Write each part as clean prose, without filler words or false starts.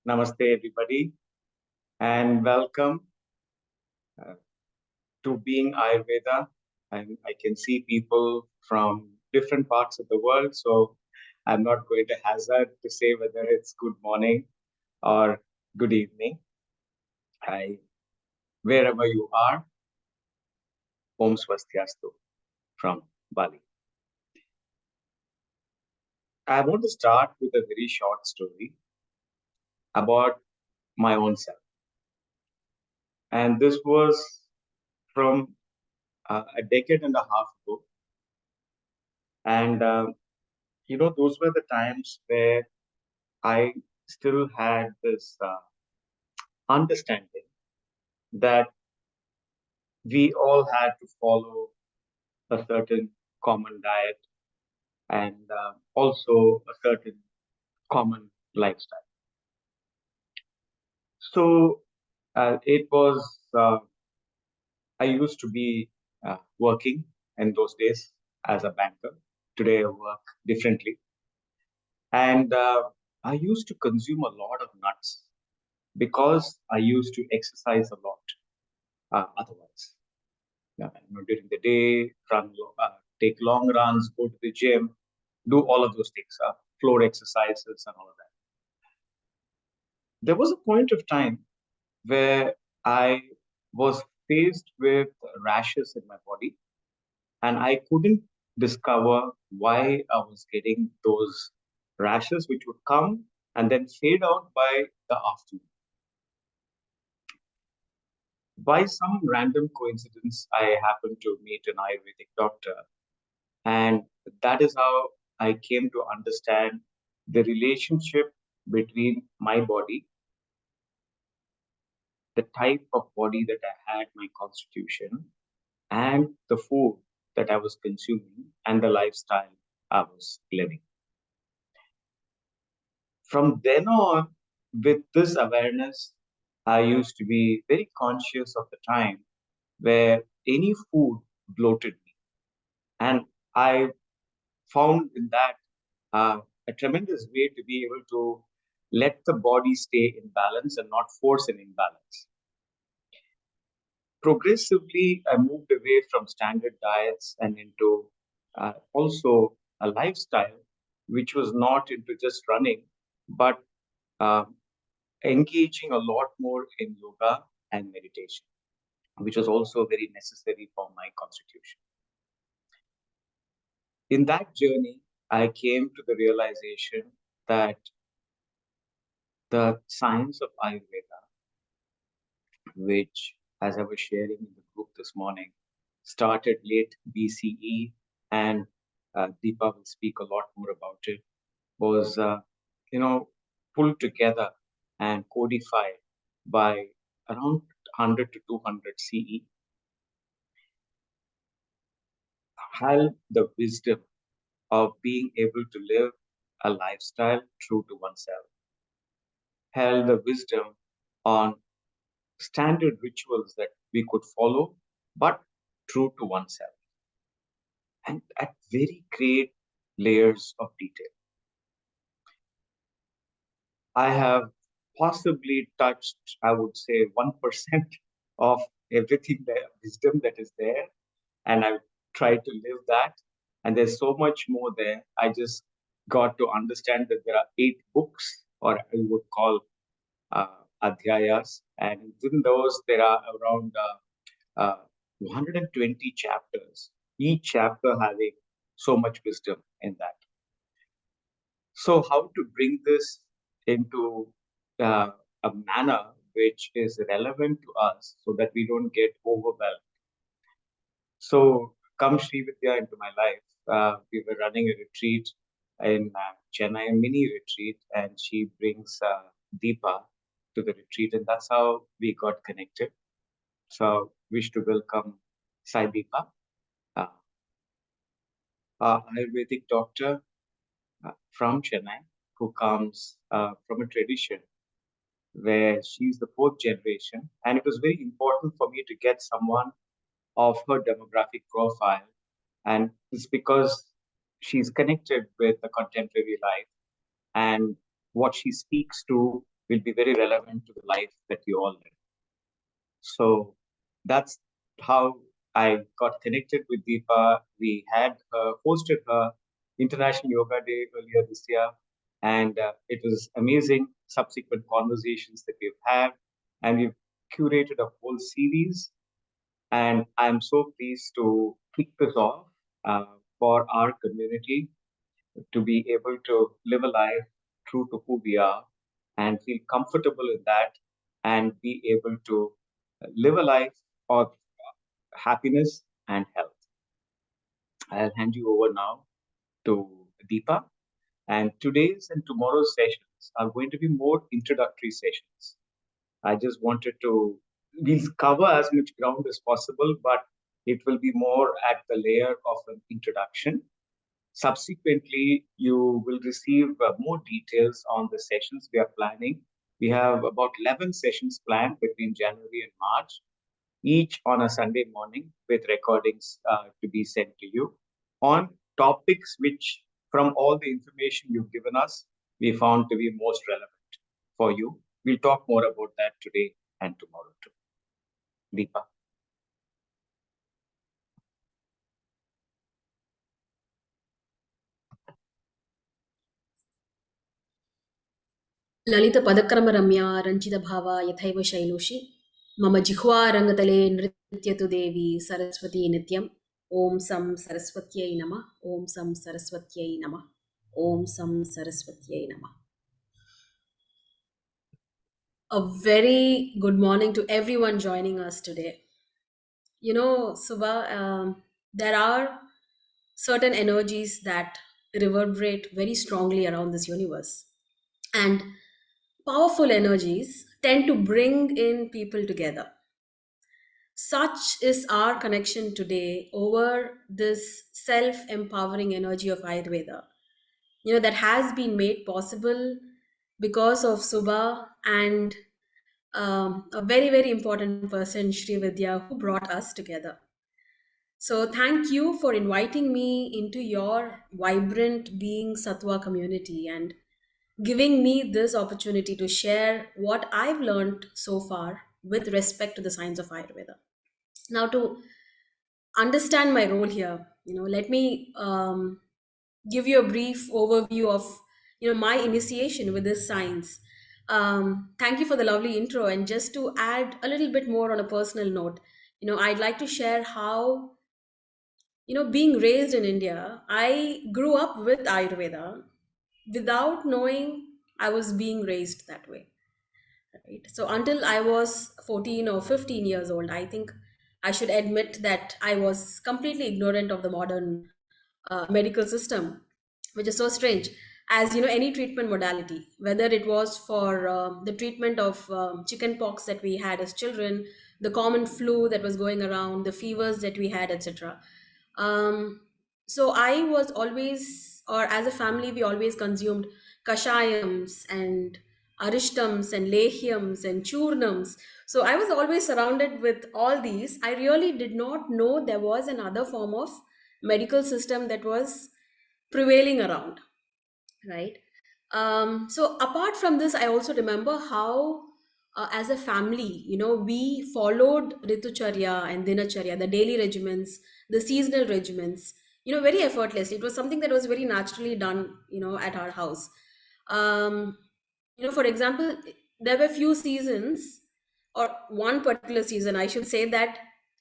Namaste, everybody, and welcome uh, to Being Ayurveda. I can see people from different parts of the world, so I'm not going to hazard to say whether it's good morning or good evening. I, wherever you are, Om Swastiastu from Bali. I want to start with a very short story about my own self, and this was from a decade and a half ago, and those were the times where I still had this understanding that we all had to follow a certain common diet and also a certain common lifestyle. So it was, I used to be working in those days as a banker. Today I work differently. And I used to consume a lot of nuts because I used to exercise a lot otherwise. During the day, take long runs, go to the gym, do all of those things, floor exercises and all of that. There was a point of time where I was faced with rashes in my body, and I couldn't discover why I was getting those rashes, which would come and then fade out by the afternoon. By some random coincidence, I happened to meet an Ayurvedic doctor. And that is how I came to understand the relationship between my body, the type of body that I had, my constitution, and the food that I was consuming and the lifestyle I was living. From then on, with this awareness, I used to be very conscious of the time where any food bloated me. And I found in that a tremendous way to be able to let the body stay in balance and not force an imbalance. Progressively, I moved away from standard diets and into also a lifestyle which was not into just running, but uh, engaging a lot more in yoga and meditation, which was also very necessary for my constitution. In that journey, I came to the realization that the science of Ayurveda, which, as I was sharing in the group this morning, started late BCE, and Deepa will speak a lot more about it, was, you know, pulled together and codified by around 100 to 200 CE, held the wisdom of being able to live a lifestyle true to oneself, held the wisdom on standard rituals that we could follow, but true to oneself, and at very great layers of detail. I have possibly touched, I would say, 1% of everything, the wisdom that is there, and I've tried to live that. And there's so much more there. I just got to understand that there are 8 books, or I would call adhyayas, and within those, there are around 120 chapters, each chapter having so much wisdom in that. So, how to bring this into a manner which is relevant to us so that we don't get overwhelmed? So, come Sri Vidya into my life. We were running a retreat in Chennai, a mini retreat, and she brings Deepa to the retreat, and that's how we got connected. So, wish to welcome Sai Deepa, uh, Ayurvedic doctor from Chennai, who comes from a tradition where she's the fourth generation. And it was very important for me to get someone of her demographic profile. And it's because she's connected with the contemporary life and what she speaks to will be very relevant to the life that you all live. So that's how I got connected with Deepa. We had hosted her International Yoga Day earlier this year, and it was amazing. Subsequent conversations that we've had, and we've curated a whole series. And I'm so pleased to kick this off for our community to be able to live a life true to who we are and feel comfortable in that and be able to live a life of happiness and health. I'll hand you over now to Deepa. And today's and tomorrow's sessions are going to be more introductory sessions. I just wanted to, we'll cover as much ground as possible, but it will be more at the layer of an introduction. Subsequently, you will receive more details on the sessions we are planning. We have about 11 sessions planned between January and March, each on a Sunday morning with recordings to be sent to you on topics which, from all the information you've given us, we found to be most relevant for you. We'll talk more about that today and tomorrow too. Deepa. ललितपदक्रमरम्या रञ्जितभावा यथैव शैलूषि मम जिह्वारङ्गतले नृत्यतु देवी सरस्वती नित्यम् ॐ सं सरस्वत्यै नमः ॐ सं सरस्वत्यै नमः ॐ सं सरस्वत्यै नमः. A very good morning to everyone joining us today. You know, Subha, there are certain energies that reverberate very strongly around this universe. And powerful energies tend to bring in people together. Such is our connection today over this self empowering energy of Ayurveda, that has been made possible because of Subha and a very, very important person, Shri Vidya, who brought us together. So, thank you for inviting me into your vibrant being Sattva community and giving me this opportunity to share what I've learned so far with respect to the science of Ayurveda. Now, to understand my role here, let me give you a brief overview of my initiation with this science. Thank you for the lovely intro, and just to add a little bit more on a personal note, I'd like to share how being raised in India, I grew up with Ayurveda without knowing I was being raised that way. Right? So until I was 14 or 15 years old, I think I should admit that I was completely ignorant of the modern medical system, which is so strange. As any treatment modality, whether it was for the treatment of chicken pox that we had as children, the common flu that was going around, the fevers that we had, etc. So I was always, or as a family, we always consumed kashayams and arishtams and lehyams and churnams. So I was always surrounded with all these. I really did not know there was another form of medical system that was prevailing around, right? So apart from this, I also remember how as a family, we followed ritucharya and dinacharya, the daily regimens, the seasonal regimens, very effortlessly. It was something that was very naturally done, at our house. um, for example, there were few seasons, or one particular season I should say, that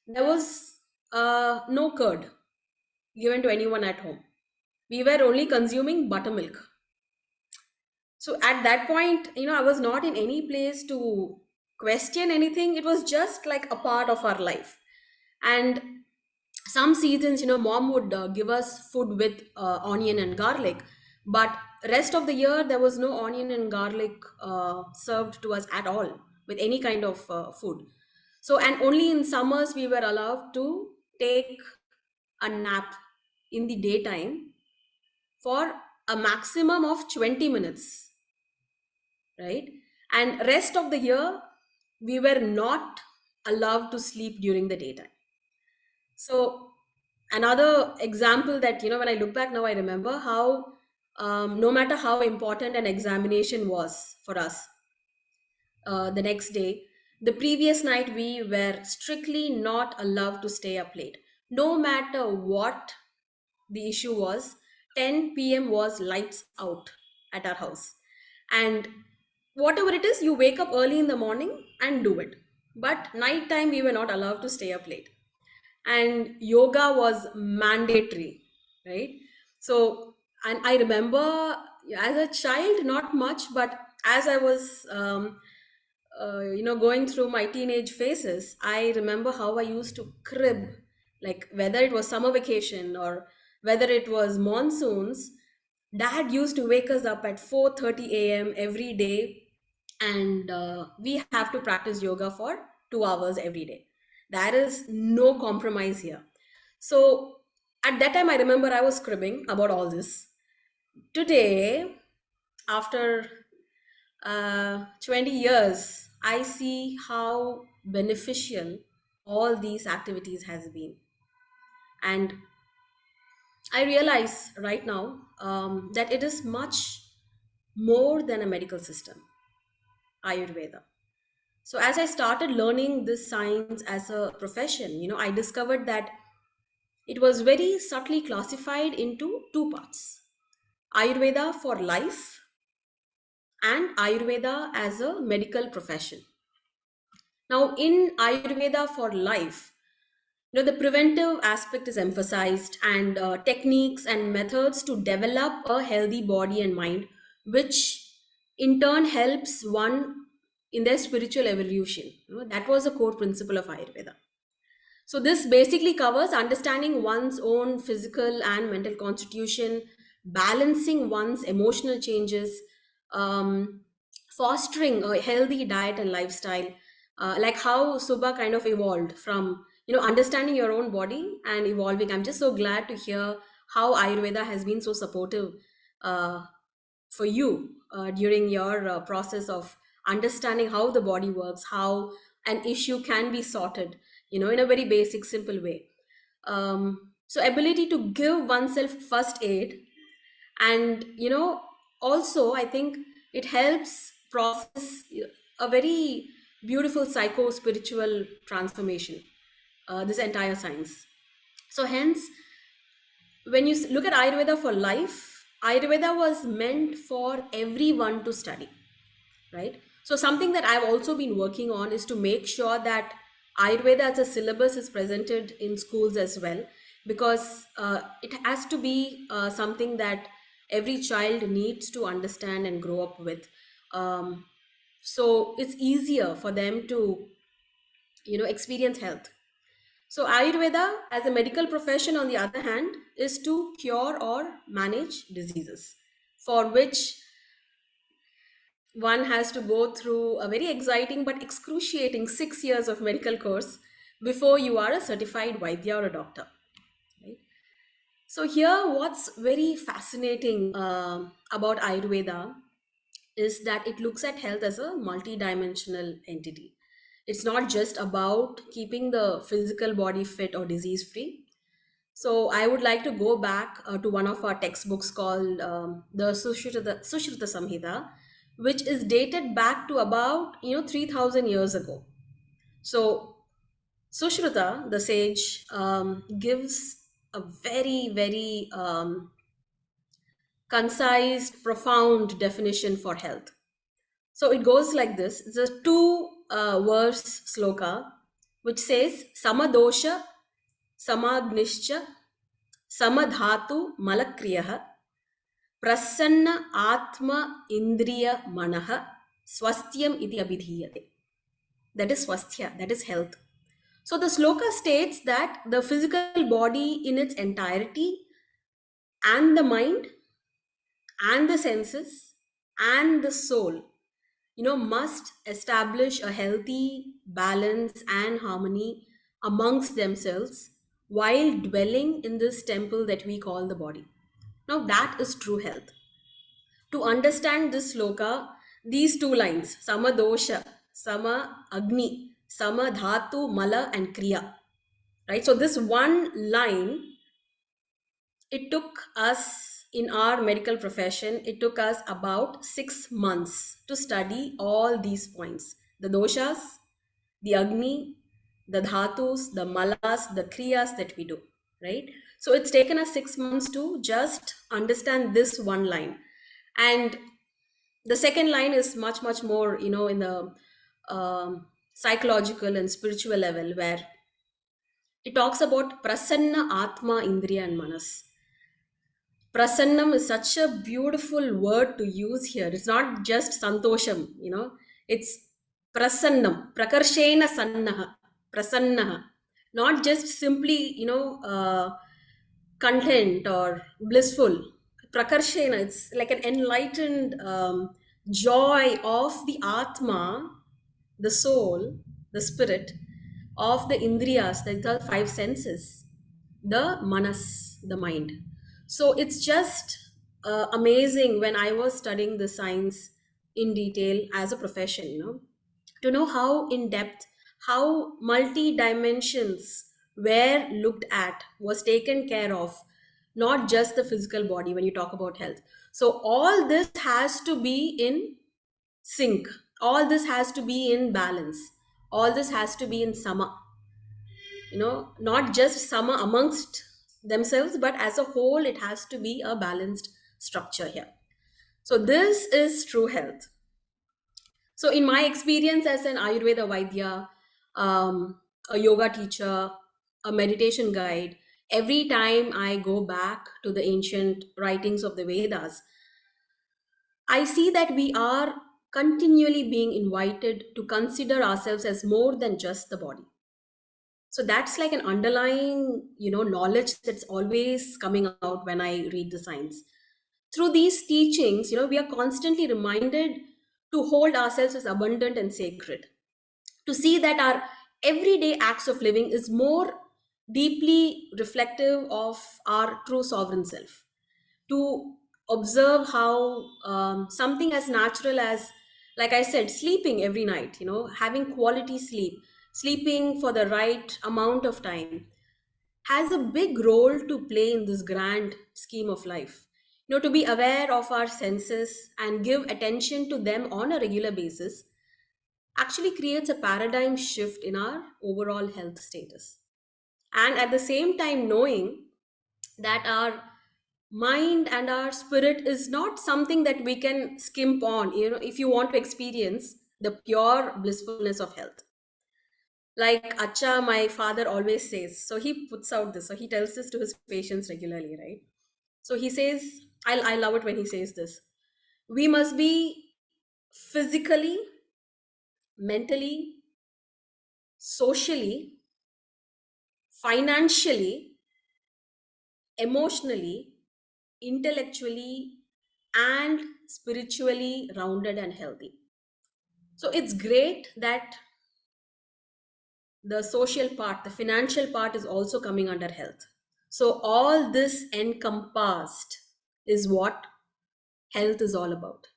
there was no curd given to anyone at home. We were only consuming buttermilk. So at that point, I was not in any place to question anything. It was just like a part of our life. And some seasons, mom would give us food with onion and garlic, but rest of the year there was no onion and garlic served to us at all with any kind of food. So, and only in summers we were allowed to take a nap in the daytime for a maximum of 20 minutes, right? And rest of the year we were not allowed to sleep during the daytime. So another example that, when I look back now, I remember how no matter how important an examination was for us, the next day. The previous night, we were strictly not allowed to stay up late. No matter what the issue was, 10 p.m. was lights out at our house. And whatever it is, you wake up early in the morning and do it. But nighttime, we were not allowed to stay up late, and yoga was mandatory, right? So, and I remember as a child, not much, but as I was going through my teenage phases, I remember how I used to crib, like whether it was summer vacation or whether it was monsoons. Dad used to wake us up at 4:30 a.m. every day, and we have to practice yoga for 2 hours every day. There is no compromise here. So at that time, I remember I was cribbing about all this. Today, after 20 years, I see how beneficial all these activities has been. And I realize right now that it is much more than a medical system, Ayurveda. So as I started learning this science as a profession, I discovered that it was very subtly classified into two parts: Ayurveda for life and Ayurveda as a medical profession. Now, in Ayurveda for life, the preventive aspect is emphasized, and techniques and methods to develop a healthy body and mind, which in turn helps one in their spiritual evolution. That was the core principle of Ayurveda. So, this basically covers understanding one's own physical and mental constitution, balancing one's emotional changes, um, fostering a healthy diet and lifestyle, like how Subha kind of evolved from understanding your own body and evolving. I'm just so glad to hear how Ayurveda has been so supportive uh, for you during your process of understanding how the body works, how an issue can be sorted, in a very basic, simple way. So, ability to give oneself first aid, and also I think it helps process a very beautiful psycho spiritual transformation. This entire science. So, hence, when you look at Ayurveda for life, Ayurveda was meant for everyone to study, right? So, something that I've also been working on is to make sure that Ayurveda as a syllabus is presented in schools as well, because it has to be something that every child needs to understand and grow up with. Um, so, it's easier for them to, experience health. So, Ayurveda as a medical profession, on the other hand, is to cure or manage diseases, for which one has to go through a very exciting but excruciating 6 years of medical course before you are a certified Vaidya or a doctor. Right? So, here, what's very fascinating about Ayurveda is that it looks at health as a multidimensional entity. It's not just about keeping the physical body fit or disease free. So I would like to go back to one of our textbooks called the Sushruta Samhita, which is dated back to about 3,000 years ago. So Sushruta, the sage, gives a very very concise, profound definition for health. So it goes like this: it's a two verse sloka which says Samadosha Samagnischa Samadhatu Malakriyah Prasanna Atma Indriya Manaha Swasthayam iti abhidhiyate. That is swasthya, that is health. So the sloka states that the physical body in its entirety, and the mind, and the senses, and the soul, must establish a healthy balance and harmony amongst themselves while dwelling in this temple that we call the body. Now, that is true health. To understand this sloka, these two lines, Sama Dosha, Sama Agni, Sama Dhatu, Mala, and Kriya, right? So, this one line, it took us in our medical profession, it took us about 6 months to study all these points: the doshas, the Agni, the Dhatus, the Malas, the Kriyas that we do, right? So it's taken us 6 months to just understand this one line. And the second line is much, much more, in the psychological and spiritual level, where it talks about Prasanna Atma Indriya and Manas. Prasannam is such a beautiful word to use here. It's not just santosham, it's prasannam, prakarshena sannaha, prasannaha. Not just simply, content or blissful. Prakarshena, it's like an enlightened joy of the Atma, the soul, the spirit, of the Indriyas, the five senses, the Manas, the mind. So it's just amazing when I was studying the science in detail as a profession, to know how in depth, how multi dimensions were looked at, was taken care of, not just the physical body when you talk about health. So all this has to be in sync, all this has to be in balance, all this has to be in sama, not just sama amongst themselves, but as a whole it has to be a balanced structure here. So this is true health. So in my experience as an Ayurveda Vaidya, a yoga teacher, a meditation guide, every time I go back to the ancient writings of the Vedas, I see that we are continually being invited to consider ourselves as more than just the body. So that's like an underlying, knowledge that's always coming out when I read the science. Through these teachings, we are constantly reminded to hold ourselves as abundant and sacred, to see that our everyday acts of living is more deeply reflective of our true sovereign self, to observe how something as natural as, like I said, sleeping every night, having quality sleep, sleeping for the right amount of time, has a big role to play in this grand scheme of life. To be aware of our senses and give attention to them on a regular basis actually creates a paradigm shift in our overall health status. And at the same time, knowing that our mind and our spirit is not something that we can skimp on, if you want to experience the pure blissfulness of health. Like Acha, my father always says, so he puts out this, so he tells this to his patients regularly, right? So he says, I love it when he says this: we must be physically, mentally, socially, financially, emotionally, intellectually, and spiritually rounded and healthy. So it's great that the social part, the financial part is also coming under health. So all this encompassed is what health is all about,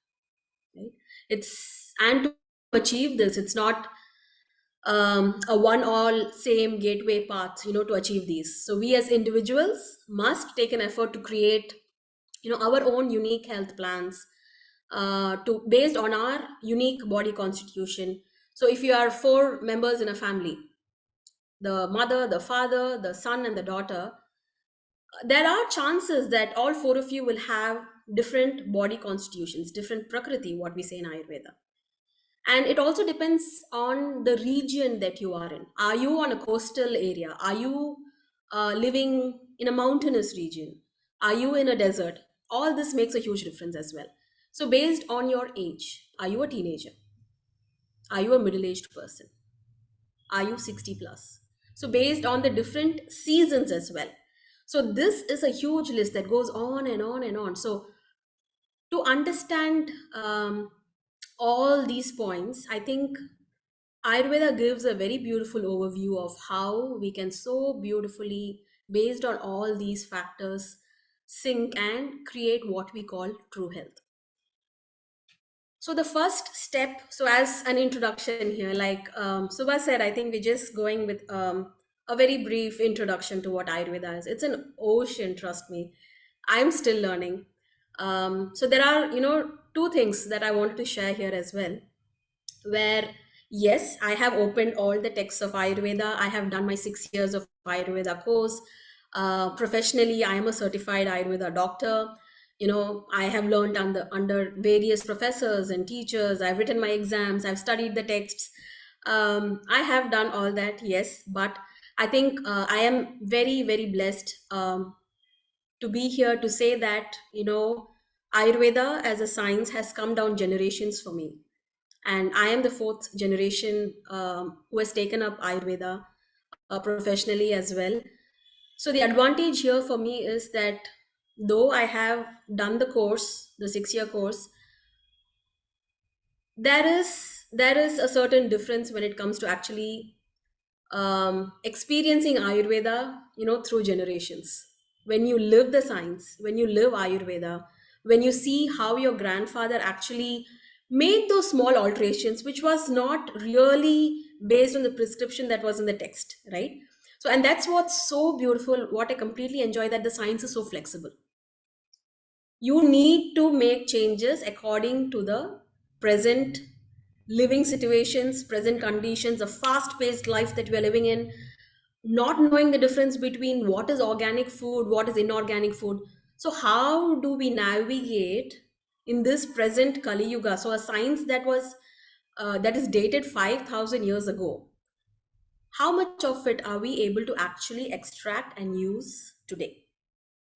right? It's, and to achieve this, it's not a one all same gateway path, to achieve these. So we as individuals must take an effort to create, our own unique health plans, to based on our unique body constitution. So if you are four members in a family, the mother, the father, the son, and the daughter, there are chances that all four of you will have different body constitutions, different prakriti, what we say in Ayurveda. And it also depends on the region that you are in. Are you on a coastal area? Are you living in a mountainous region? Are you in a desert? All this makes a huge difference as well. So, based on your age, are you a teenager? Are you a middle aged person? Are you 60 plus? So, based on the different seasons as well. So, this is a huge list that goes on and on and on. So, to understand all these points, I think Ayurveda gives a very beautiful overview of how we can so beautifully, based on all these factors, sync and create what we call true health. So the first step, so as an introduction here, like Subha said, I think we're just going with a very brief introduction to what Ayurveda is. It's an ocean, trust me. I'm still learning. So there are, two things that I wanted to share here as well. Where yes, I have opened all the texts of Ayurveda. I have done my 6 years of Ayurveda course. Professionally, I am a certified Ayurveda doctor. I have learned under various professors and teachers. I've written my exams. I've studied the texts. I have done all that, yes, but I think I am very, very blessed to be here to say that Ayurveda as a science has come down generations for me, and I am the fourth generation who has taken up Ayurveda professionally as well. So the advantage here for me is that though I have done the course, the 6 year course, there is a certain difference when it comes to actually experiencing Ayurveda, through generations. When you live the science, when you live Ayurveda, when you see how your grandfather actually made those small alterations, which was not really based on the prescription that was in the text, right? So, and that's what's so beautiful, what I completely enjoy, that the science is so flexible. You need to make changes according to the present living situations, present conditions, a fast paced life that we are living in, not knowing the difference between what is organic food, what is inorganic food. So, how do we navigate in this present Kali Yuga? So, a science that is dated 5,000 years ago, how much of it are we able to actually extract and use today?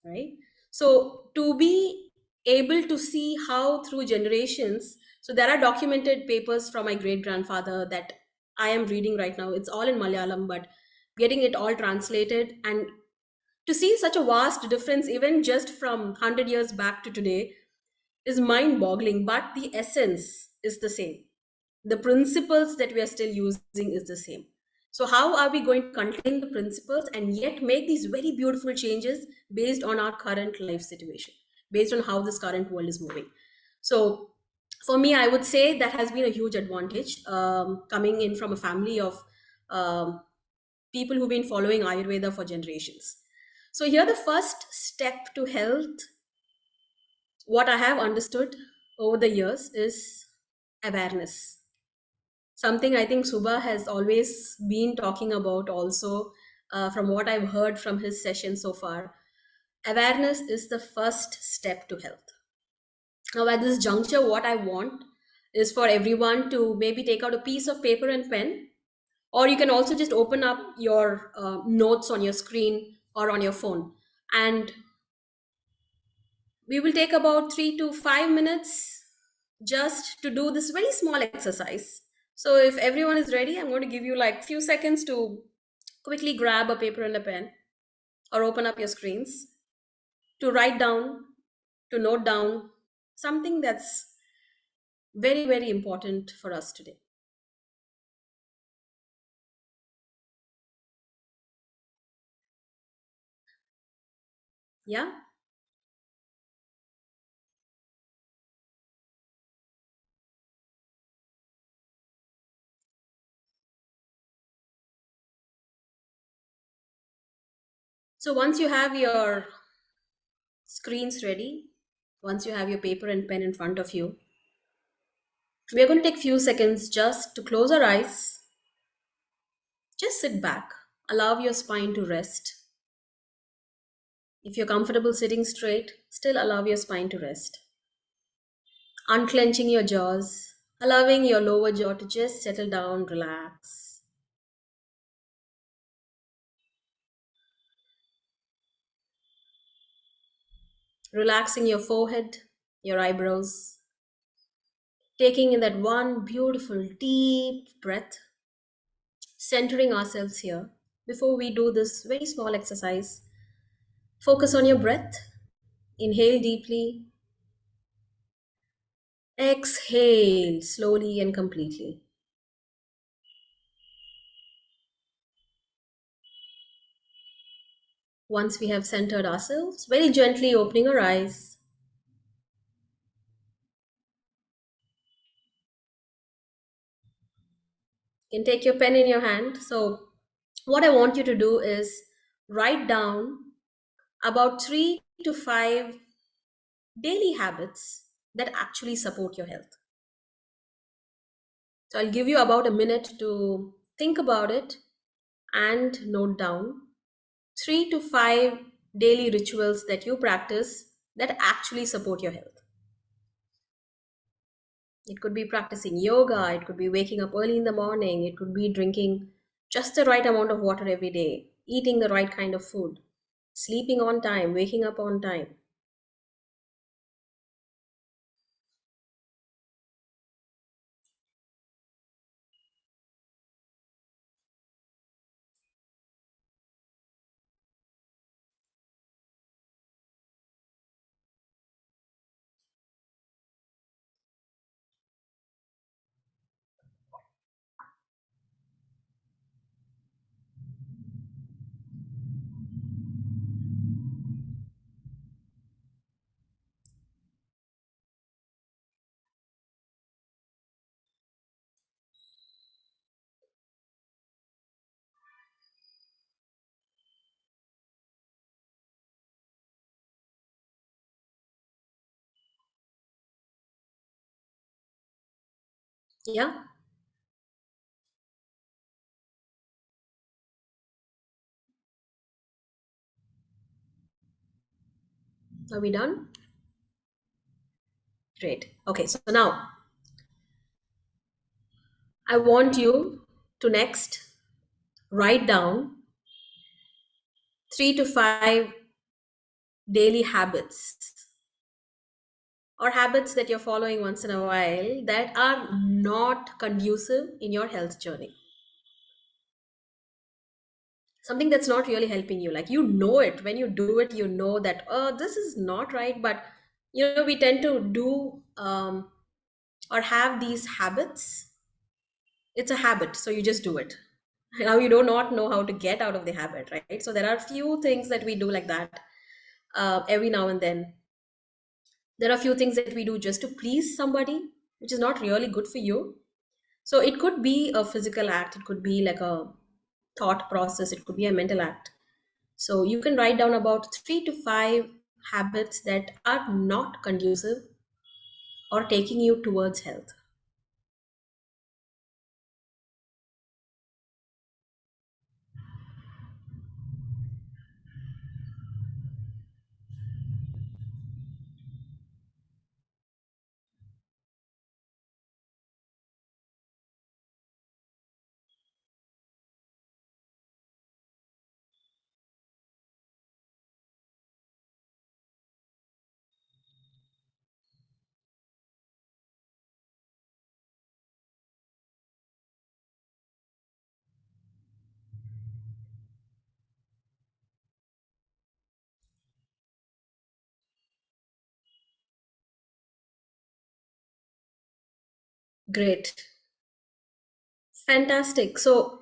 Right? So to be able to see how through generations, so there are documented papers from my great grandfather that I am reading right now. It's all in Malayalam, but getting it all translated, and to see such a vast difference even just from 100 years back to today is mind boggling, but the essence is the same. The principles that we are still using is the same. So how are we going to contain the principles and yet make these very beautiful changes based on our current life situation, based on how this current world is moving? So for me, I would say that has been a huge advantage, coming in from a family of um, people who've been following Ayurveda for generations. So here the first step to health, what I have understood over the years, is awareness. Something I think Subha has always been talking about, also, from what I've heard from his session so far. Awareness is the first step to health. Now, at this juncture, what I want is for everyone to maybe take out a piece of paper and pen, or you can also just open up your notes on your screen or on your phone, and we will take about 3 to 5 minutes just to do this very small exercise. So if everyone is ready, I'm going to give you like few seconds to quickly grab a paper and a pen, or open up your screens, to write down, to note down something that's very, very important for us today. Yeah? So once you have your screens ready, once you have your paper and pen in front of you, we are going to take few seconds just to close our eyes. Just sit back. Allow your spine to rest. If you're comfortable sitting straight, still allow your spine to rest. Unclenching your jaws, allowing your lower jaw to just settle down, relax. Relaxing your forehead, your eyebrows. Taking in that one beautiful deep breath, centering ourselves here. Before we do this very small exercise, focus on your breath. Inhale deeply, exhale slowly and completely. Once we have centered ourselves, very gently opening our eyes, you can take your pen in your hand. So, what I want you to do is write down about 3 to 5 daily habits that actually support your health. So I'll give you about a minute to think about it and note down 3 to 5 daily rituals that you practice that actually support your health. It could be practicing yoga, it could be waking up early in the morning, it could be drinking just the right amount of water every day, eating the right kind of food, sleeping on time, waking up on time. Yeah? Are we done? Great. Okay, so now I want you to next write down 3 to 5 daily habits or habits that you're following once in a while that are not conducive in your health journey. Something that's not really helping you. Like, you know it. When you do it, you know that, oh, this is not right. But, we tend to do or have these habits. It's a habit. So you just do it. Now you do not know how to get out of the habit, right? So there are few things that we do like that every now and then. There are few things that we do just to please somebody, which is not really good for you. So it could be a physical act, it could be like a thought process, it could be a mental act. So you can write down about 3 to 5 habits that are not conducive or taking you towards health. Great. Fantastic. So,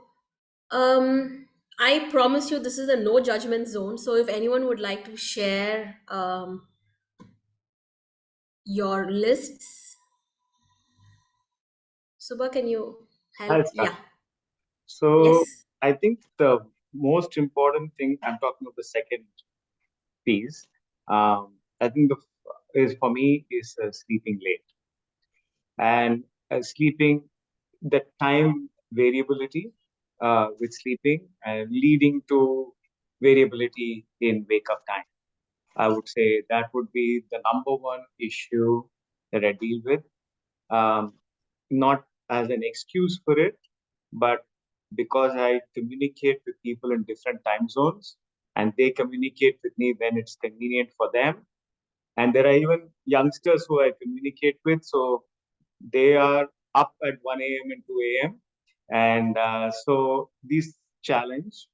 I promise you this is a no judgment zone. So, if anyone would like to share your lists, Subha, can you I'll help? start. Yeah. So Yes. I think the most important thing, I'm talking of the second piece. I think the is for me is sleeping late and sleeping the time variability with sleeping and leading to variability in wake up time. I would say that would be the number one issue that I deal with. Um, Not as an excuse for it, but because I communicate with people in different time zones and they communicate with me when it's convenient for them. And there are even youngsters who I communicate with. So they are up at 1 a.m. and 2 a.m. And so this challenge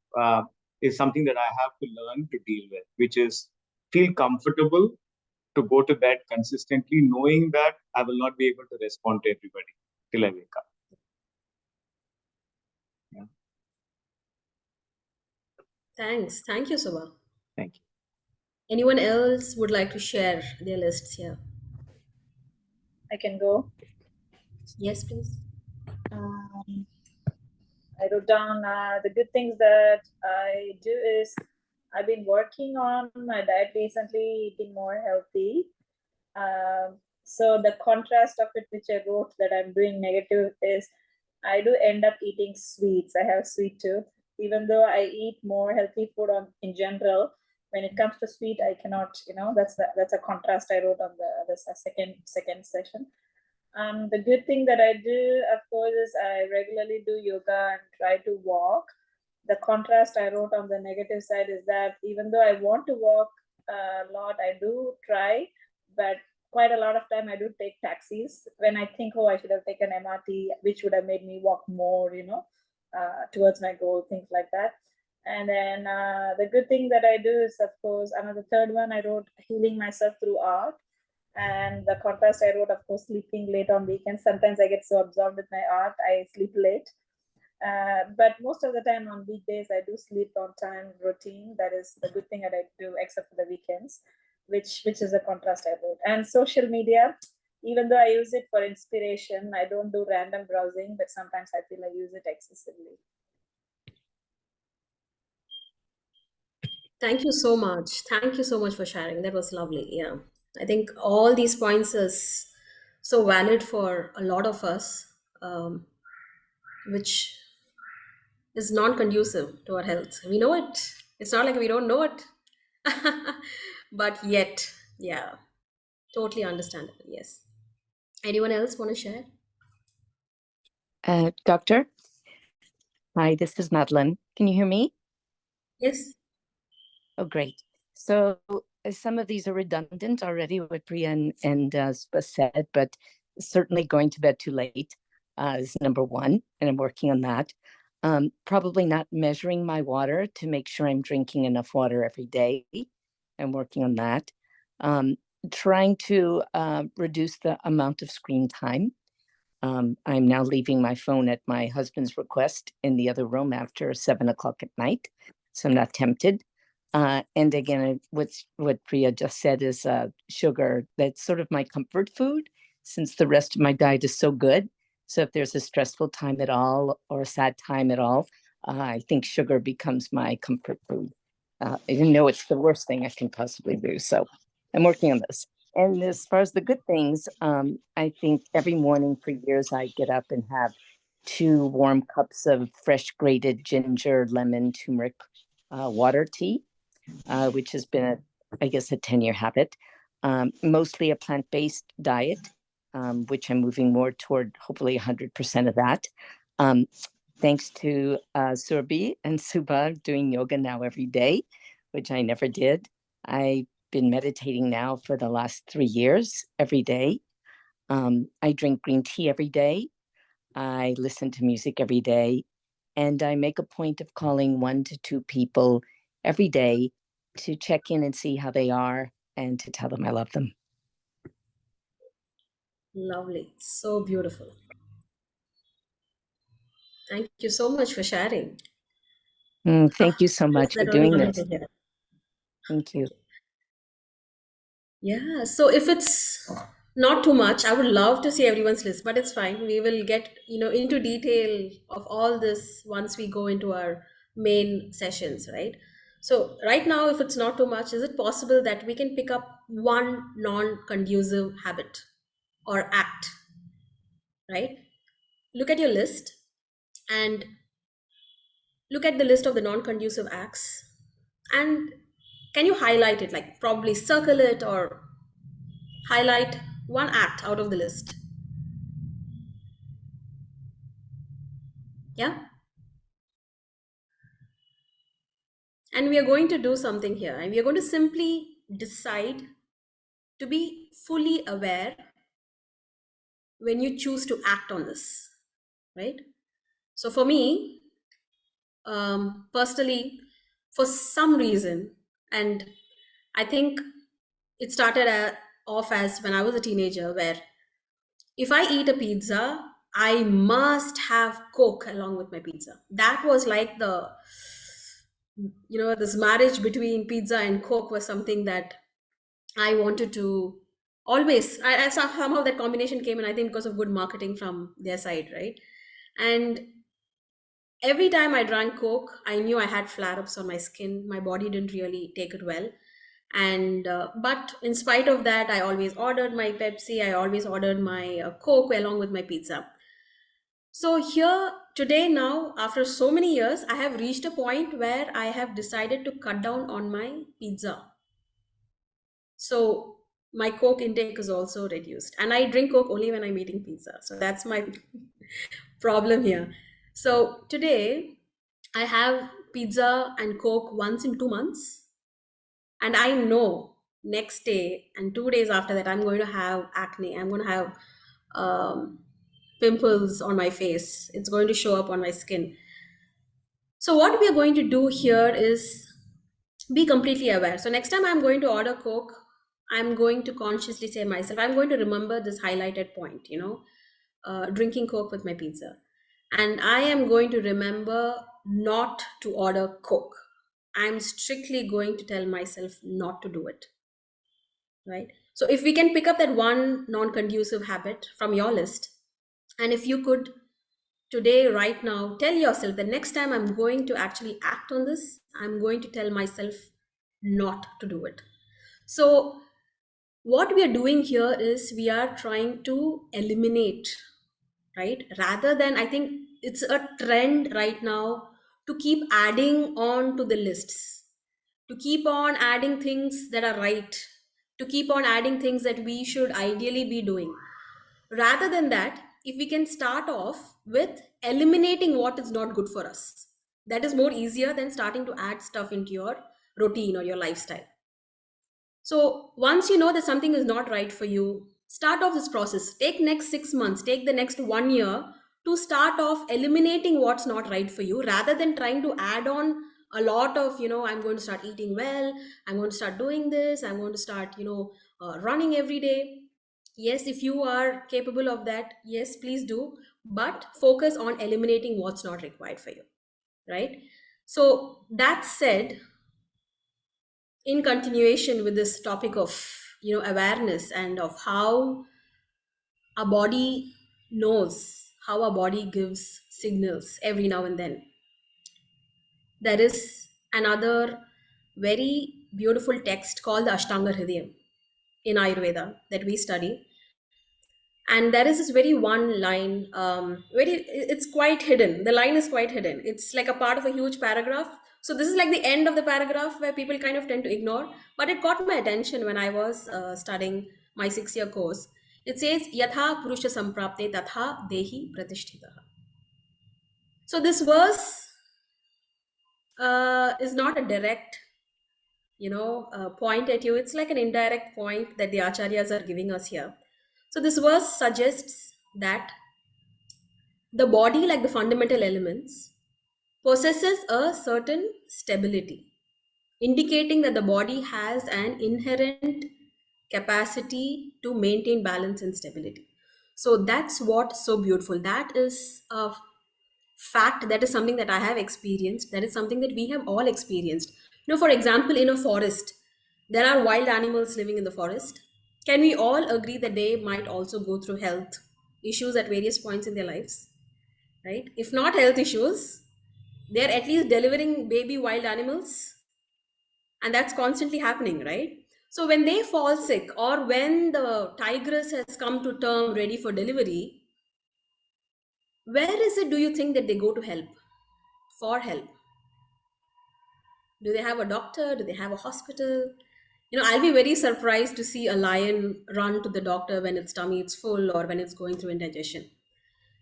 is something that I have to learn to deal with, which is feel comfortable to go to bed consistently, knowing that I will not be able to respond to everybody till I wake up. Yeah. Thanks. Thank you, Subha. Thank you. Anyone else would like to share their lists here? I can go. Yes, please. Um, I wrote down the good things that I do is I've been working on my diet recently, eating more healthy. So the contrast of it, which I wrote that I'm doing negative, is I do end up eating sweets. I have sweet tooth, even though I eat more healthy food on in general. When it comes to sweet, I cannot. That's a contrast I wrote on the second session. The good thing that I do, of course, is I regularly do yoga and try to walk. The contrast I wrote on the negative side is that even though I want to walk a lot, I do try, but quite a lot of time I do take taxis when I think, oh, I should have taken MRT, which would have made me walk more, towards my goal, things like that. And then the good thing that I do is, of course, another third one I wrote healing myself through art. And the contrast I wrote, of course, sleeping late on weekends. Sometimes I get so absorbed with my art, I sleep late. But most of the time on weekdays, I do sleep on time routine. That is the good thing that I do, except for the weekends, which is the contrast I wrote. And social media, even though I use it for inspiration, I don't do random browsing, but sometimes I feel I use it excessively. Thank you so much. Thank you so much for sharing. That was lovely. Yeah. I think all these points is so valid for a lot of us, which is non-conducive to our health. We know it. It's not like we don't know it. But yet, yeah, totally understandable. Yes. Anyone else want to share? Doctor, hi, this is Madeline. Can you hear me? Yes. Oh, great. So some of these are redundant already, what Priya and said, but certainly going to bed too late is number one, and I'm working on that. Probably not measuring my water to make sure I'm drinking enough water every day. I'm working on that. Trying to reduce the amount of screen time. I'm now leaving my phone at my husband's request in the other room after 7 o'clock at night, so I'm not tempted. And again, what Priya just said is sugar. That's sort of my comfort food, since the rest of my diet is so good. So if there's a stressful time at all or a sad time at all, I think sugar becomes my comfort food. Even though it's the worst thing I can possibly do. So I'm working on this. And as far as the good things, I think every morning for years I get up and have 2 warm cups of fresh grated ginger, lemon, turmeric water tea, which has been, I guess, a 10-year habit. Mostly a plant-based diet, which I'm moving more toward hopefully 100% of that. Thanks to Surbi and Suba doing yoga now every day, which I never did. I've been meditating now for the last 3 years every day. I drink green tea every day. I listen to music every day. And I make a point of calling 1 to 2 people every day to check in and see how they are and to tell them I love them. Lovely. So beautiful. Thank you so much for sharing. Thank you so much for That was doing lovely this. to hear. Thank you. Yeah, so if it's not too much, I would love to see everyone's list, but it's fine. We will get, into detail of all this once we go into our main sessions, right? So right now, if it's not too much, is it possible that we can pick up one non-conducive habit or act, right? Look at your list and look at the list of the non-conducive acts, and can you highlight it, like probably circle it or highlight one act out of the list. Yeah. And we are going to do something here, and we are going to simply decide to be fully aware when you choose to act on this, right? So for me, personally, for some reason, and I think it started off as when I was a teenager, where if I eat a pizza, I must have Coke along with my pizza. That was like this marriage between pizza and Coke was something that I wanted to always. Somehow that combination came in, I think, because of good marketing from their side, right? And every time I drank Coke, I knew I had flare ups on my skin. My body didn't really take it well. And but in spite of that, I always ordered my Pepsi, I always ordered my Coke along with my pizza. So here today, now after so many years, I have reached a point where I have decided to cut down on my pizza. So my Coke intake is also reduced, and I drink Coke only when I'm eating pizza. So that's my problem here. So today I have pizza and Coke once in 2 months, and I know next day and 2 days after that I'm going to have acne. I'm going to have um, pimples on my face. It's going to show up on my skin. So what we are going to do here is be completely aware. So next time I'm going to order Coke, I'm going to consciously say myself, I'm going to remember this highlighted point, drinking Coke with my pizza. And I am going to remember not to order Coke. I'm strictly going to tell myself not to do it. Right? So if we can pick up that one non-conducive habit from your list, and if you could today, right now, tell yourself the next time I'm going to actually act on this, I'm going to tell myself not to do it. So what we are doing here is we are trying to eliminate, right? Rather than, I think it's a trend right now to keep adding on to the lists, to keep on adding things that are right, to keep on adding things that we should ideally be doing. Rather than that, if we can start off with eliminating what is not good for us, that is more easier than starting to add stuff into your routine or your lifestyle. So once you know that something is not right for you, start off this process. Take next 6 months, take the next 1 year to start off eliminating what's not right for you rather than trying to add on a lot of, I'm going to start eating well, I'm going to start doing this, I'm going to start, running every day. Yes, if you are capable of that, yes, please do, but focus on eliminating what's not required for you, right? So that said, in continuation with this topic of awareness and of how our body knows, how our body gives signals every now and then, there is another very beautiful text called the Ashtanga Hridayam in Ayurveda that we study. And there is this very one line, very, it's quite hidden, the line is quite hidden, it's like a part of a huge paragraph. So this is like the end of the paragraph where people kind of tend to ignore, but it caught my attention when I was studying my 6 year course. It says yatha purusha samprapte tatha dehi pratishtitah. So this verse is not a direct point at you. It's like an indirect point that the acharyas are giving us here. So this verse suggests that the body, like the fundamental elements, possesses a certain stability, indicating that the body has an inherent capacity to maintain balance and stability. So that's what's so beautiful. That is a fact, that is something that I have experienced, that is something that we have all experienced. For example, in a forest, there are wild animals living in the forest. Can we all agree that they might also go through health issues at various points in their lives? Right? If not health issues, they're at least delivering baby wild animals, and that's constantly happening, right? So when they fall sick, or when the tigress has come to term ready for delivery, where is it, do you think, that they go to help, for help? Do they have a doctor? Do they have a hospital? I'll be very surprised to see a lion run to the doctor when its tummy is full or when it's going through indigestion.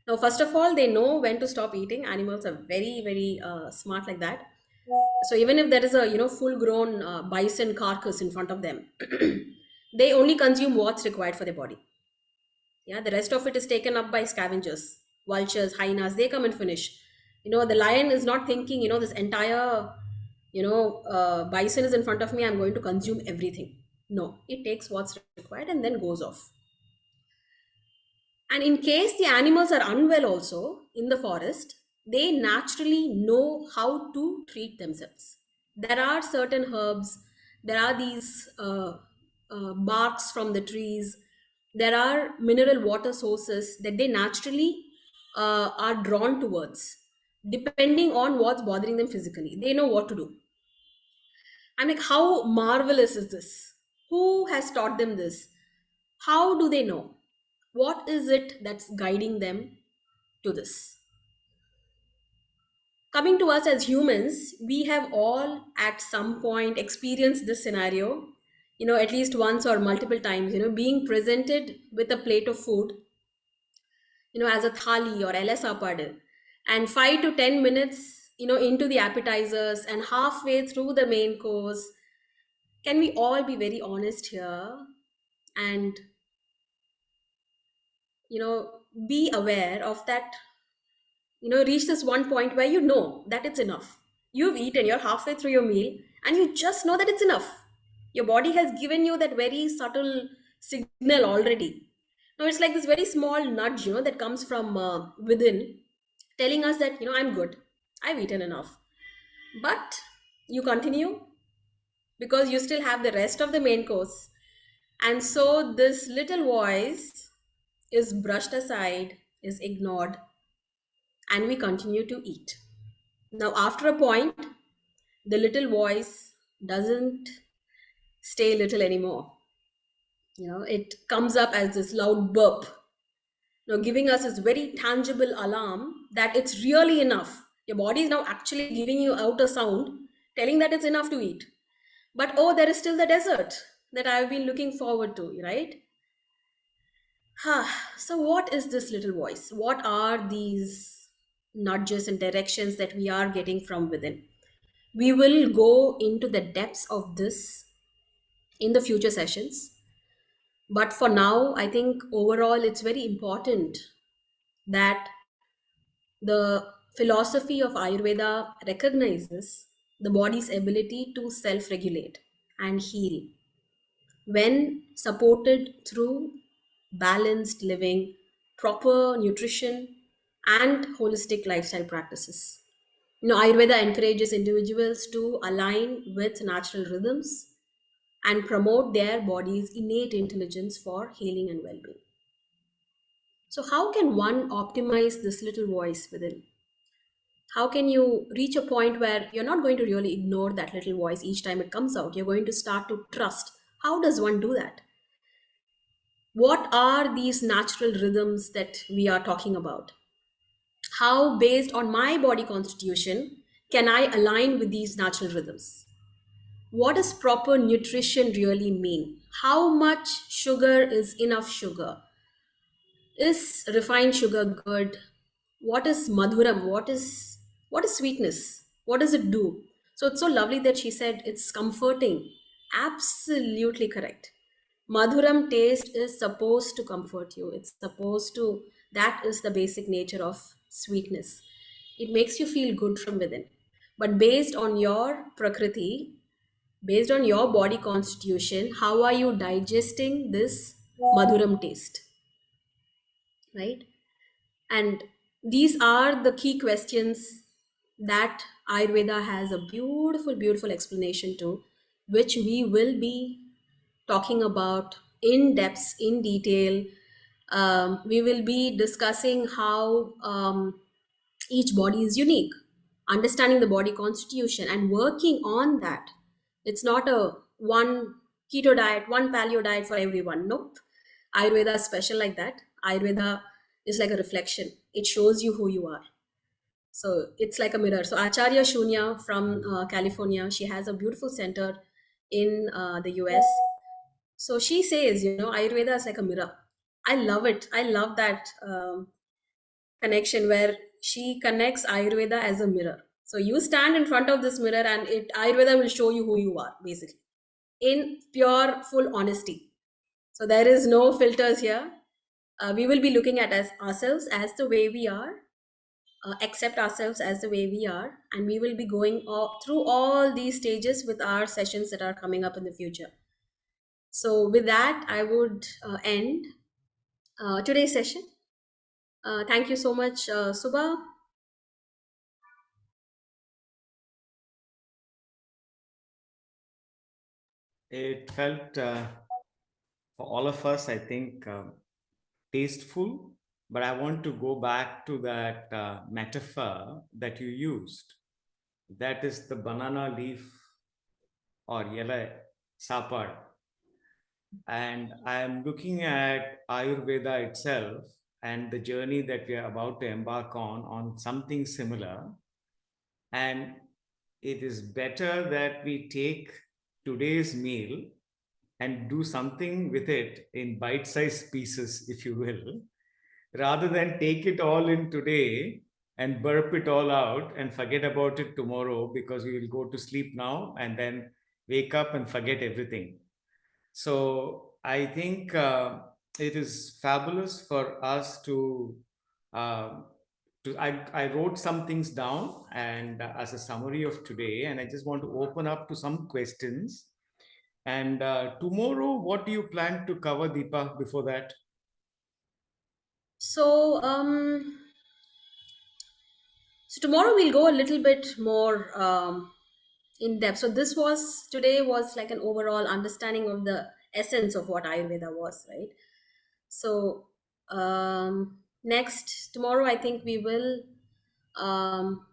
Now, first of all, they know when to stop eating. Animals are very, very smart like that. So even if there is a full grown bison carcass in front of them, they only consume what's required for their body. Yeah, the rest of it is taken up by scavengers, vultures, hyenas. They come and finish. The lion is not thinking, this entire bison is in front of me, I'm going to consume everything. No, it takes what's required and then goes off. And in case the animals are unwell also in the forest, they naturally know how to treat themselves. There are certain herbs, there are these barks from the trees, there are mineral water sources that they naturally are drawn towards. depending on what's bothering them physically. They know what to do. I'm like, how marvelous is this? Who has taught them this? How do they know? What is it that's guiding them to this? Coming to us as humans, we have all at some point experienced this scenario, at least once or multiple times, being presented with a plate of food, as a thali or LSAPAD, and 5 to 10 minutes, into the appetizers and halfway through the main course. Can we all be very honest here and, be aware of that, reach this one point where you know that it's enough. You've eaten, you're halfway through your meal, and you just know that it's enough. Your body has given you that very subtle signal already. Now it's like this very small nudge, that comes from within, telling us that, I'm good, I've eaten enough. But you continue because you still have the rest of the main course. And so this little voice is brushed aside, is ignored, and we continue to eat. Now, after a point, the little voice doesn't stay little anymore. It comes up as this loud burp, giving us this very tangible alarm that it's really enough. Your body is now actually giving you out a sound telling that it's enough to eat. But oh, there is still the dessert that I've been looking forward to, right? So, what is this little voice? What are these nudges and directions that we are getting from within? We will go into the depths of this in the future sessions. But for now, I think overall it's very important that the philosophy of Ayurveda recognizes the body's ability to self regulate and heal when supported through balanced living, proper nutrition, and holistic lifestyle practices. Ayurveda encourages individuals to align with natural rhythms and promote their body's innate intelligence for healing and well being. So, how can one optimize this little voice within? How can you reach a point where you're not going to really ignore that little voice each time it comes out? You're going to start to trust. How does one do that? What are these natural rhythms that we are talking about? How, based on my body constitution, can I align with these natural rhythms? What does proper nutrition really mean? How much sugar is enough sugar? Is refined sugar good? What is madhuram? What is sweetness? What does it do? So it's so lovely that she said it's comforting. Absolutely correct. Madhuram taste is supposed to comfort you. It's supposed to, that is the basic nature of sweetness. It makes you feel good from within. But based on your prakriti, based on your body constitution, how are you digesting this madhuram taste? Right? And these are the key questions that Ayurveda has a beautiful, beautiful explanation to, which we will be talking about in depth, in detail. We will be discussing how each body is unique, understanding the body constitution and working on that. It's not a one keto diet, one paleo diet for everyone. Nope. Ayurveda is special like that. Ayurveda is like a reflection, it shows you who you are. So it's like a mirror. So Acharya Shunya from California, she has a beautiful center in the US. So she says, Ayurveda is like a mirror. I love it. I love that connection where she connects Ayurveda as a mirror. So you stand in front of this mirror and Ayurveda will show you who you are, basically, in pure, full honesty. So there is no filters here. We will be looking at ourselves as the way we are, accept ourselves as the way we are, and we will be going through all these stages with our sessions that are coming up in the future. So with that, I would end today's session. Thank you so much, Subha. It felt for all of us, I think, tasteful, But I want to go back to that metaphor that you used. That is the banana leaf or yellow sapad. And I'm looking at Ayurveda itself and the journey that we are about to embark on something similar. And it is better that we take today's meal and do something with it in bite sized pieces, if you will, rather than take it all in today and burp it all out and forget about it tomorrow because we will go to sleep now and then wake up and forget everything. So I think it is fabulous for us uh, I wrote some things down and as a summary of today, and I just want to open up to some questions. And tomorrow, what do you plan to cover, Deepa, before that? So, so tomorrow we'll go a little bit more in depth. So this was today was like an overall understanding of the essence of what Ayurveda was, right? So next tomorrow, I think we will um,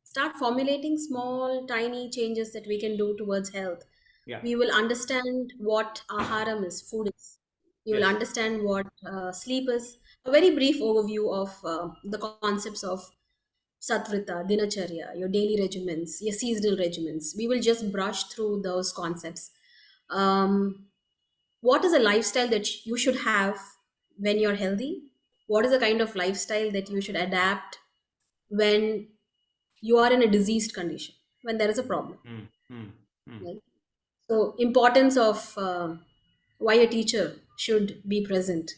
start formulating small, tiny changes that we can do towards health. Yeah. We will understand what aharam is, food is. We will Yes. understand what sleep is. A very brief overview of the concepts of Satvita, Dinacharya, your daily regimens, your seasonal regimens. We will just brush through those concepts. Um, what is a lifestyle that you should have when you're healthy? What is the kind of lifestyle that you should adapt when you are in a diseased condition, when there is a problem? Mm, mm, mm. Right? So, importance of why a teacher should be present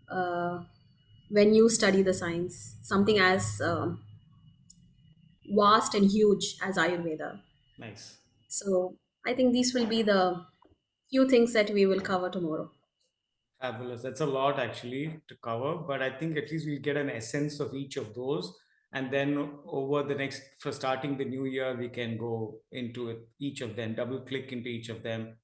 uh, when you study the science, something as vast and huge as Ayurveda. Nice. So I think these will be the few things that we will cover tomorrow. Fabulous. That's a lot actually to cover, but I think at least we'll get an essence of each of those. And then over the next, for starting the new year, we can go into it, each of them, double click into each of them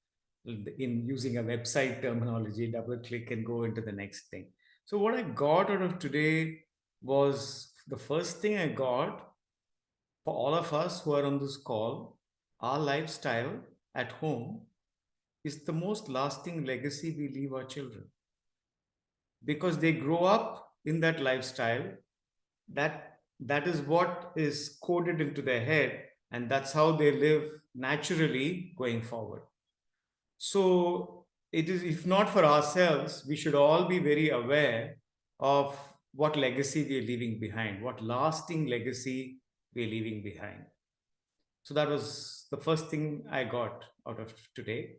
in using a website terminology, double click and go into the next thing. So, what I got out of today was the first thing I got for all of us who are on this call, our lifestyle at home is the most lasting legacy we leave our children because they grow up in that lifestyle. That is what is coded into their head, and that's how they live naturally going forward. So it is, if not for ourselves, we should all be very aware of what legacy we are leaving behind, what lasting legacy we are leaving behind. So that was the first thing I got out of today.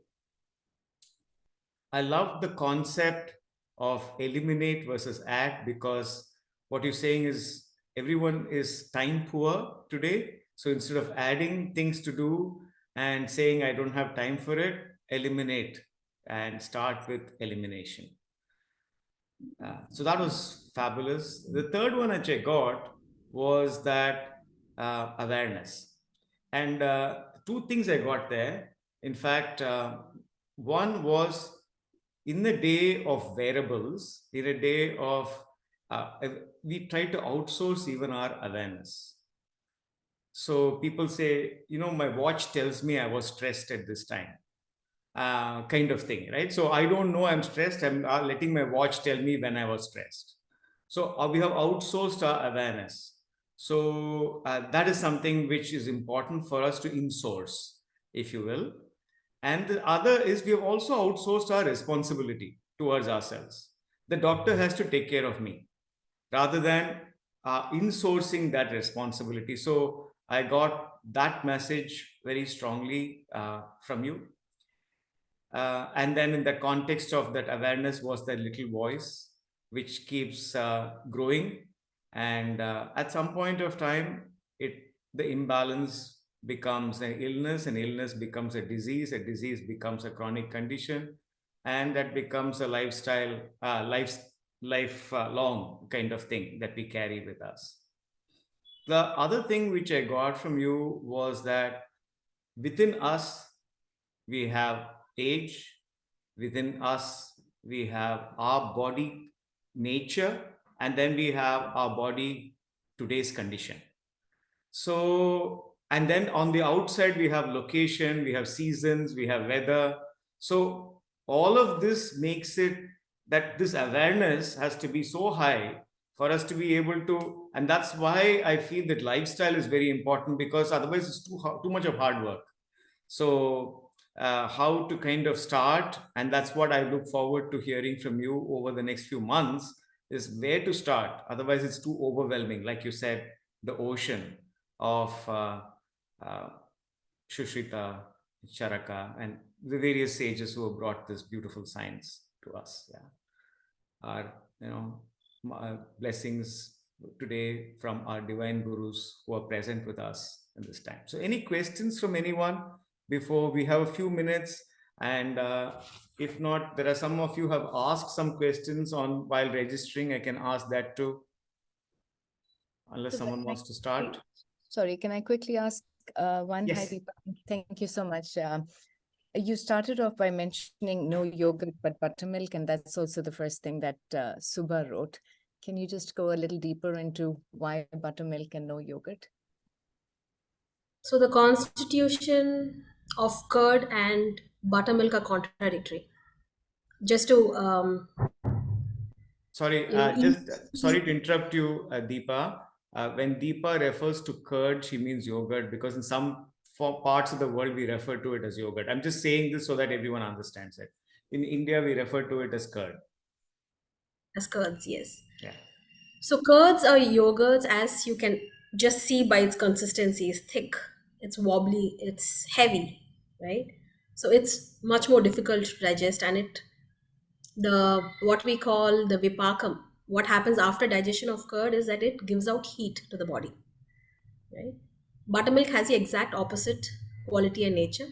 I love the concept of eliminate versus add, because what you're saying is everyone is time poor today. So instead of adding things to do and saying, I don't have time for it, eliminate and start with elimination. So that was fabulous. The third one which I got was that awareness. And two things I got there. In fact, one was in the day of wearables, in a day of, uh, we try to outsource even our awareness. So people say, my watch tells me I was stressed at this time, kind of thing, right? So I don't know I'm stressed. I'm letting my watch tell me when I was stressed. So we have outsourced our awareness. So that is something which is important for us to insource, if you will. And the other is we have also outsourced our responsibility towards ourselves. The doctor has to take care of me rather than insourcing that responsibility. So I got that message very strongly from you. And then in the context of that awareness was that little voice which keeps growing, and at some point of time the imbalance becomes an illness, an illness becomes a disease becomes a chronic condition, and that becomes a lifestyle life long kind of thing that we carry with us. The other thing which I got from you was that within us we have age, within us we have our body nature, and then we have our body today's condition. So, and then on the outside, we have location, we have seasons, we have weather. So, all of this makes it that this awareness has to be so high for us to be able to, and that's why I feel that lifestyle is very important, because otherwise it's too much of hard work. So, how to kind of start, and that's what I look forward to hearing from you over the next few months, is where to start. Otherwise, it's too overwhelming. Like you said, the ocean of uh, Shushrita, Charaka, and the various sages who have brought this beautiful science to us. Yeah, our blessings today from our divine gurus who are present with us in this time. So, any questions from anyone before we have a few minutes? And if not, there are some of you have asked some questions on while registering. I can ask that too, unless So someone can I wants to start. Sorry, can I quickly ask one? Hi, Yes. Deepa. Thank you so much. You started off by mentioning no yogurt but buttermilk, and that's also the first thing that Subha wrote. Can you just go a little deeper into why buttermilk and no yogurt? So the constitution of curd and buttermilk are contradictory. Just to Sorry, just sorry to interrupt you, Deepa. When Deepa refers to curd, she means yogurt, because in some parts of the world we refer to it as yogurt. I'm just saying this so that everyone understands it. In India, we refer to it as curd. as curds, yes. Yeah. So curds are yogurts, as you can just see by its consistency. It's thick, it's wobbly, it's heavy, right? So it's much more difficult to digest, and it the what we call the vipakam. What happens after digestion of curd is that it gives out heat to the body, right? Buttermilk has the exact opposite quality and nature.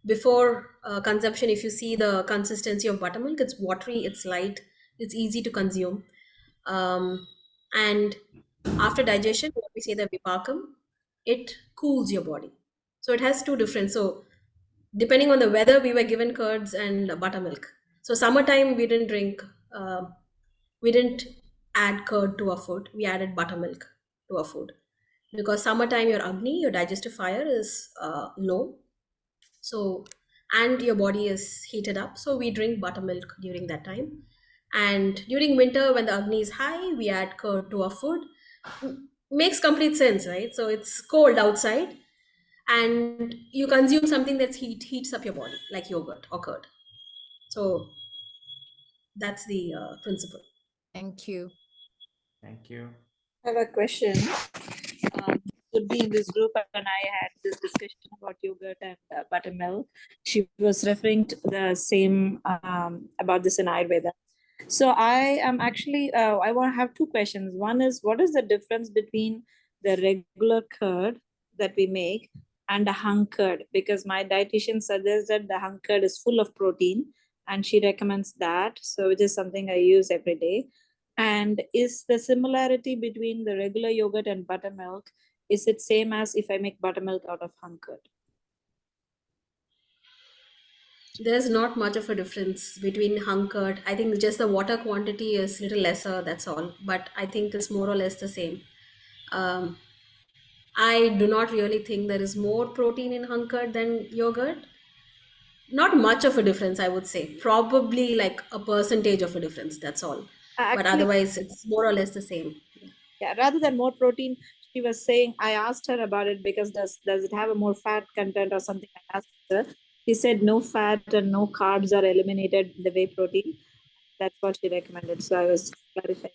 Before consumption, if you see the consistency of buttermilk, it's watery, it's light, it's easy to consume. And after digestion, what we say the vipakam, it cools your body. So it has two different. So depending on the weather, we were given curds and buttermilk. So summertime, we didn't drink, uh, we didn't add curd to our food. We added buttermilk to our food because summertime, your agni, your digestive fire is low. So and your body is heated up. So we drink buttermilk during that time. And during winter, when the agni is high, we add curd to our food. Makes complete sense, right? So it's cold outside and you consume something that's heats up your body like yogurt or curd. So that's the principle. Thank you. Thank you. I have a question. Would be in this group, and I had this discussion about yogurt and buttermilk. She was referring to the same about this in Ayurveda. So I am actually I want to have two questions. One is, what is the difference between the regular curd that we make and the hung curd? Because my dietitian suggests that the hung curd is full of protein, and she recommends that. So it is something I use every day. And is the similarity between the regular yogurt and buttermilk, is it same as if I make buttermilk out of hung curd? There's not much of a difference between hung curd. I think just the water quantity is little lesser, that's all. But I think it's more or less the same. Um, I do not really think there is more protein in hung curd than yogurt. Not much of a difference, I would say. Probably like a percentage of a difference, that's all. But Actually, otherwise, it's more or less the same. yeah, rather than more protein, she was saying, I asked her about it because does it have a more fat content or something? I asked her. She said no fat and no carbs are eliminated the way protein. That's what she recommended. So I was clarifying.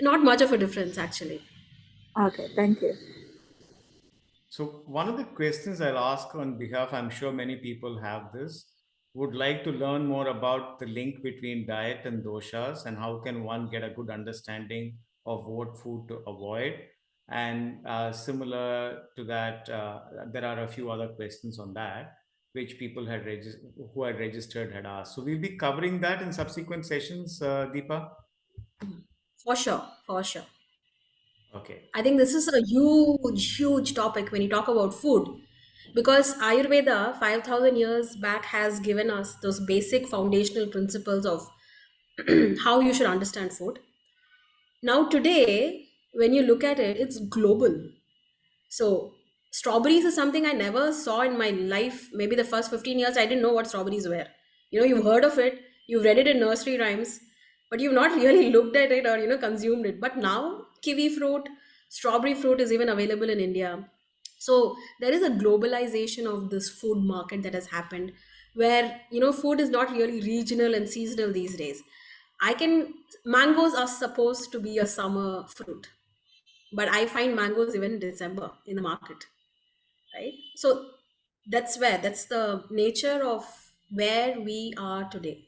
Not much of a difference, actually. Okay, thank you. So one of the questions I'll ask on behalf, I'm sure many people have this, would like to learn more about the link between diet and doshas and how can one get a good understanding of what food to avoid. And similar to that, there are a few other questions on that which people had who had registered had asked. So we'll be covering that in subsequent sessions, Deepa. For sure, for sure. Okay. I think this is a huge, huge topic when you talk about food. Because Ayurveda 5000 years back has given us those basic foundational principles of how you should understand food. Now today, when you look at it, it's global. So strawberries is something I never saw in my life. Maybe the first 15 years I didn't know what strawberries were. You've heard of it, you've read it in nursery rhymes, but you've not really looked at it or consumed it. But now kiwi fruit, strawberry fruit is even available in India. So there is a globalization of this food market that has happened, where food is not really regional and seasonal these days. I can Mangoes are supposed to be a summer fruit, but I find mangoes even in December in the market, right? So that's the nature of where we are today.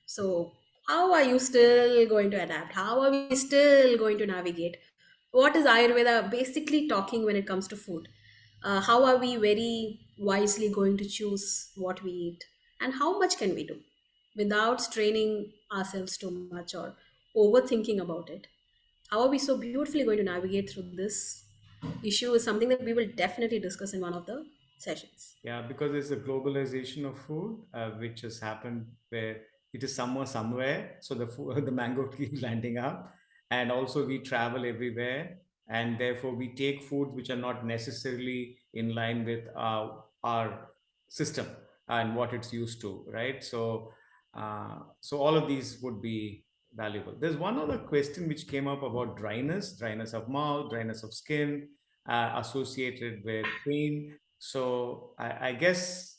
So how are you still going to adapt? How are we still going to navigate? What is Ayurveda basically talking when it comes to food? How are we very wisely going to choose what we eat? And how much can we do without straining ourselves too much or overthinking about it? How are we so beautifully going to navigate through this issue is something that we will definitely discuss in one of the sessions. Yeah, because there's a globalization of food, which has happened where it is summer somewhere, so the food, the mango keeps landing up, and also we travel everywhere, and therefore we take foods which are not necessarily in line with our system and what it's used to, right? So all of these would be valuable. There's one other question which came up about dryness of mouth, dryness of skin, associated with pain. So I guess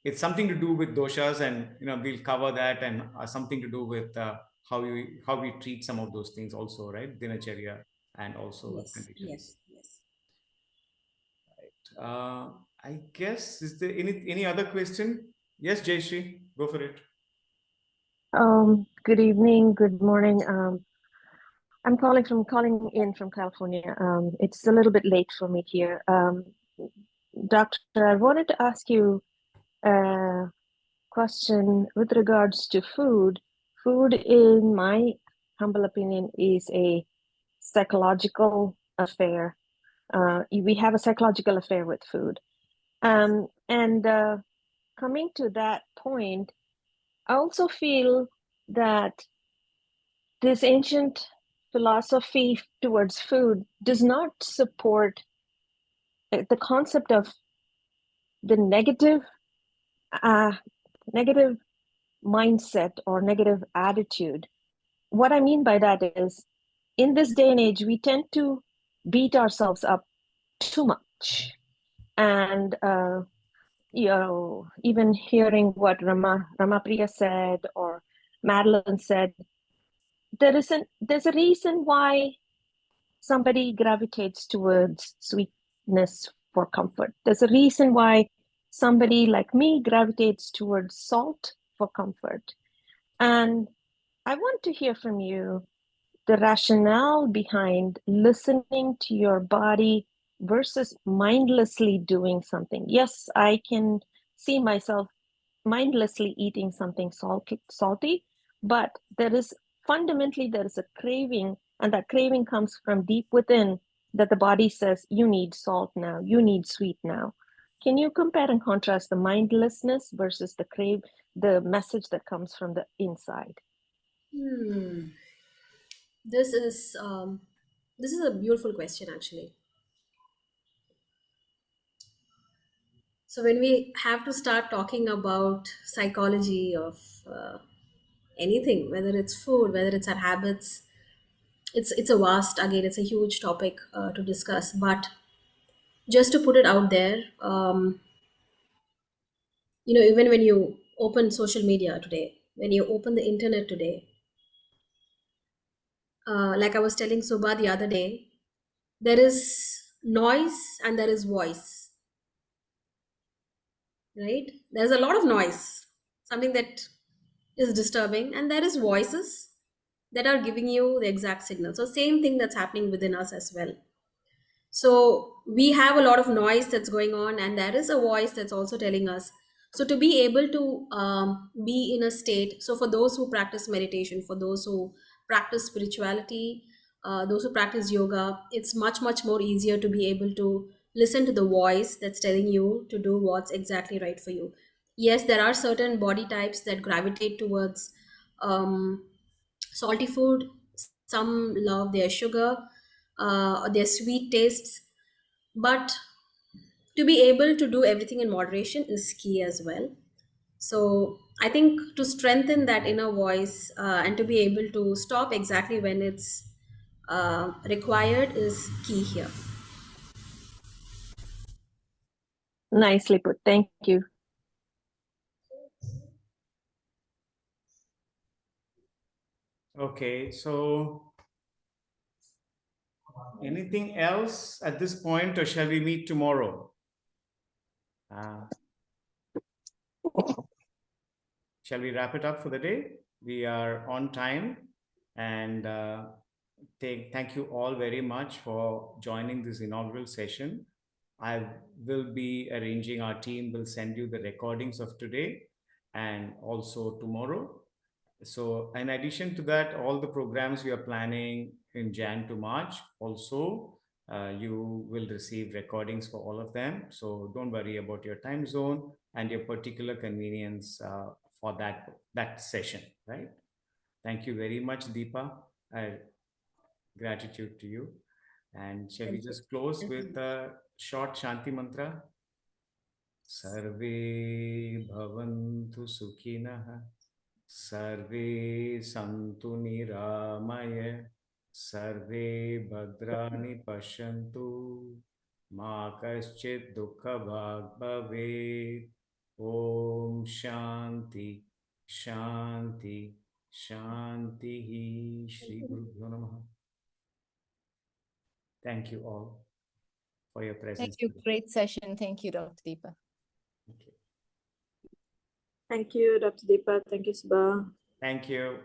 it's something to do with doshas, and we'll cover that, and something to do with how we treat some of those things also, right? Dinacharya and also with Yes, conditions. yes, yes. Uh, I guess is there any other question? Yes, Jayshree, go for it. Good evening, good morning. I'm calling in from California. It's a little bit late for me here. Doctor, I wanted to ask you a question with regards to food. Food, in my humble opinion, is a psychological affair. We have a psychological affair with food. And coming to that point, I also feel that this ancient philosophy towards food does not support the concept of the uh, negative mindset or negative attitude. What I mean by that is, in this day and age, we tend to beat ourselves up too much, and even hearing what Ramapriya said or Madeline said, there's a reason why somebody gravitates towards sweetness for comfort. There's a reason why somebody like me gravitates towards salt for comfort. And I want to hear from you the rationale behind listening to your body versus mindlessly doing something. Yes, I can see myself mindlessly eating something salty, but fundamentally there is a craving, and that craving comes from deep within, that the body says, you need salt now, you need sweet now. Can you compare and contrast the mindlessness versus the message that comes from the inside? Hmm. This is this is a beautiful question actually. So when we have to start talking about psychology of anything, whether it's food, whether it's our habits, it's a vast, again, it's a huge topic to discuss. But just to put it out there, even when you open social media today, when you open the internet today, like I was telling Subha the other day, there is noise and there is voice, right? There's a lot of noise, something that is disturbing, and there is voices that are giving you the exact signal. So same thing that's happening within us as well. So we have a lot of noise that's going on, and there is a voice that's also telling us. So to be able to be in a state, so for those who practice meditation, for those who practice spirituality, those who practice yoga, it's much more easier to be able to listen to the voice that's telling you to do what's exactly right for you. Yes, there are certain body types that gravitate towards um, salty food. Some love their sugar, their sweet tastes. But to be able to do everything in moderation is key as well. So I think to strengthen that inner voice and to be able to stop exactly when it's required is key here. Nicely put. Thank you. Okay, so anything else at this point, or shall we meet tomorrow? Shall we wrap it up for the day? We are on time, and thank you all very much for joining this inaugural session. I will be arranging, our team will send you the recordings of today and also tomorrow. So in addition to that, all the programs we are planning in Jan to March, also you will receive recordings for all of them. So don't worry about your time zone and your particular convenience for that session, right? Thank you very much, Deepa. Gratitude to you. And shall we Thank you. just close with a short Shanti mantra? Sarve bhavantu sukhinah. Sarve santu niramaya. Sarve bhadrani pashantu. Ma kaschit dukha bhag bhavet. Om Shanti, Shanti, Shanti. Shri Guru Bhyo Namaha. Thank you all for your presence. Thank you. Great session. Thank you, Dr. Deepa. Okay. Thank you, Dr. Deepa. Thank you, Subha. Thank you.